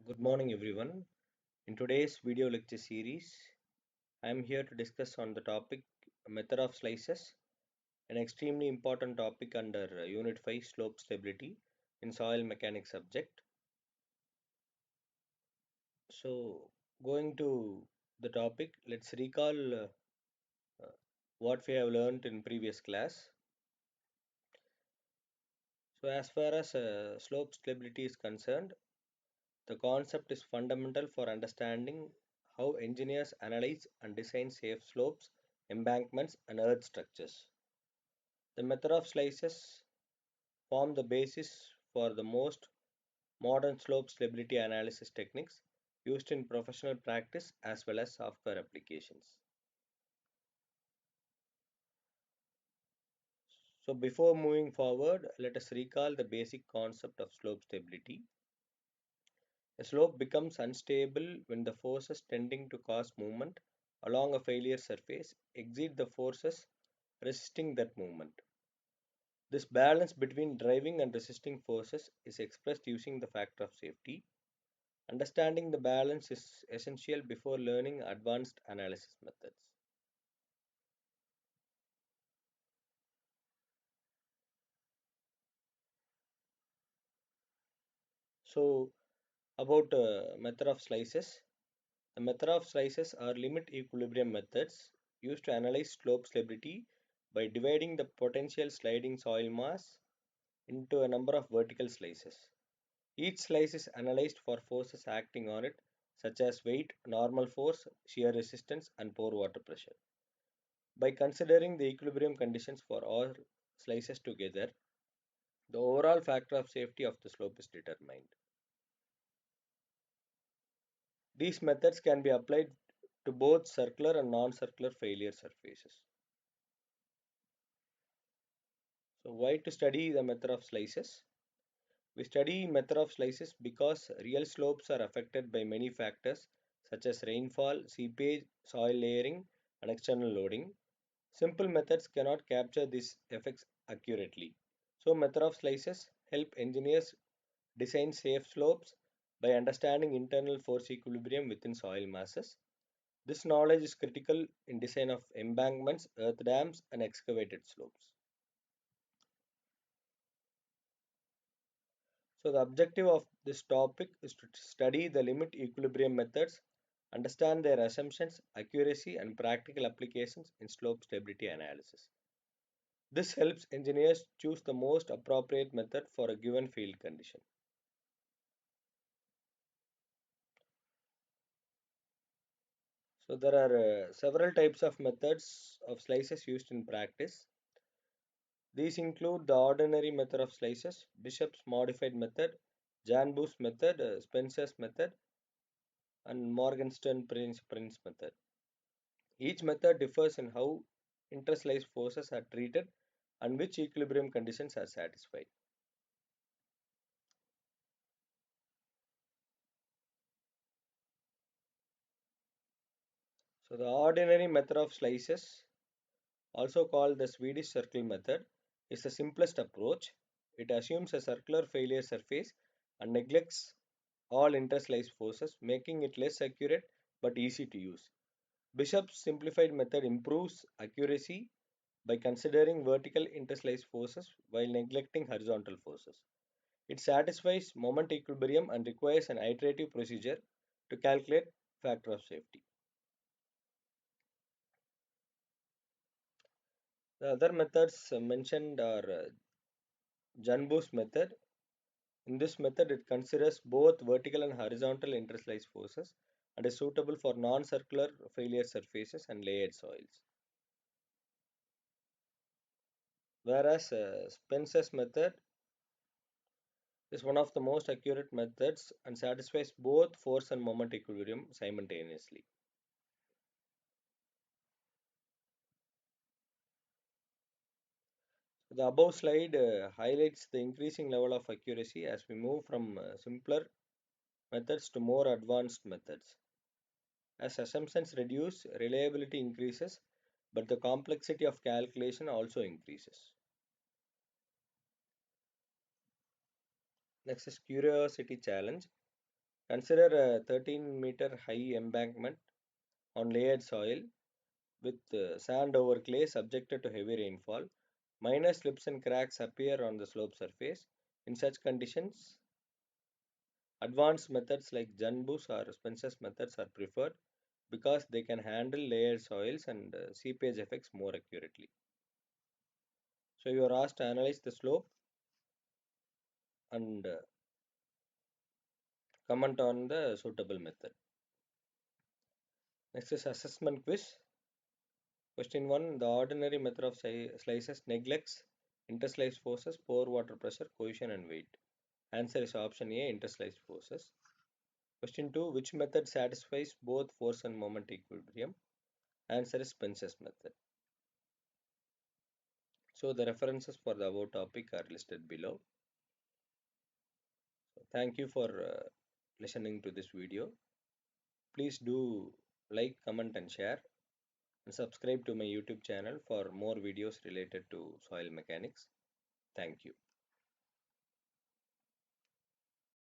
Good morning, everyone. In today's video lecture series, I am here to discuss on the topic method of slices, an extremely important topic under Unit 5 slope stability in soil mechanics subject. So, going to the topic, let's recall uh, what we have learned in previous class. So, as far as slope stability is concerned, the concept is fundamental for understanding how engineers analyze and design safe slopes, embankments, and earth structures. The method of slices form the basis for the most modern slope stability analysis techniques used in professional practice as well as software applications. So before moving forward, let us recall the basic concept of slope stability. A slope becomes unstable when the forces tending to cause movement along a failure surface exceed the forces resisting that movement. This balance between driving and resisting forces is expressed using the factor of safety. Understanding the balance is essential before learning advanced analysis methods. So, about method of slices. The method of slices are limit equilibrium methods used to analyze slope stability by dividing the potential sliding soil mass into a number of vertical slices. Each slice is analyzed for forces acting on it, such as weight, normal force, shear resistance, and pore water pressure. By considering the equilibrium conditions for all slices together, the overall factor of safety of the slope is determined. These methods can be applied to both circular and non-circular failure surfaces. So why to study the method of slices? We study method of slices because real slopes are affected by many factors such as rainfall, seepage, soil layering, and external loading. Simple methods cannot capture these effects accurately. So method of slices help engineers design safe slopes by understanding internal force equilibrium within soil masses. This knowledge is critical in design of embankments, earth dams, and excavated slopes. So the objective of this topic is to study the limit equilibrium methods, understand their assumptions, accuracy, and practical applications in slope stability analysis. This helps engineers choose the most appropriate method for a given field condition. So there are several types of methods of slices used in practice. These include the ordinary method of slices, Bishop's modified method, Jan Boos method, Spencer's method, and Morgenstern Prince method. Each method differs in how interslice forces are treated and which equilibrium conditions are satisfied. So the ordinary method of slices, also called the Swedish circle method, is the simplest approach. It assumes a circular failure surface and neglects all interslice forces, making it less accurate but easy to use. Bishop's simplified method improves accuracy by considering vertical interslice forces while neglecting horizontal forces. It satisfies moment equilibrium and requires an iterative procedure to calculate factor of safety. The other methods mentioned are Janbu's method. In this method, it considers both vertical and horizontal interslice forces and is suitable for non-circular failure surfaces and layered soils. Whereas Spencer's method is one of the most accurate methods and satisfies both force and moment equilibrium simultaneously. The above slide highlights the increasing level of accuracy as we move from simpler methods to more advanced methods. As assumptions reduce, reliability increases, but the complexity of calculation also increases. Next is curiosity challenge. Consider a 13-meter high embankment on layered soil with sand over clay subjected to heavy rainfall. Minor slips and cracks appear on the slope surface. In such conditions, advanced methods like Janbus or Spencer's methods are preferred because they can handle layered soils and seepage effects more accurately. So you are asked to analyze the slope and comment on the suitable method. Next is assessment quiz. Question 1. The ordinary method of slices neglects interslice forces, pore water pressure, cohesion and weight. Answer is option A, interslice forces. Question 2. Which method satisfies both force and moment equilibrium? Answer is Spencer's method. So the references for the above topic are listed below. So thank you for listening to this video. Please do like, comment and share, and subscribe to my YouTube channel for more videos related to soil mechanics. Thank you.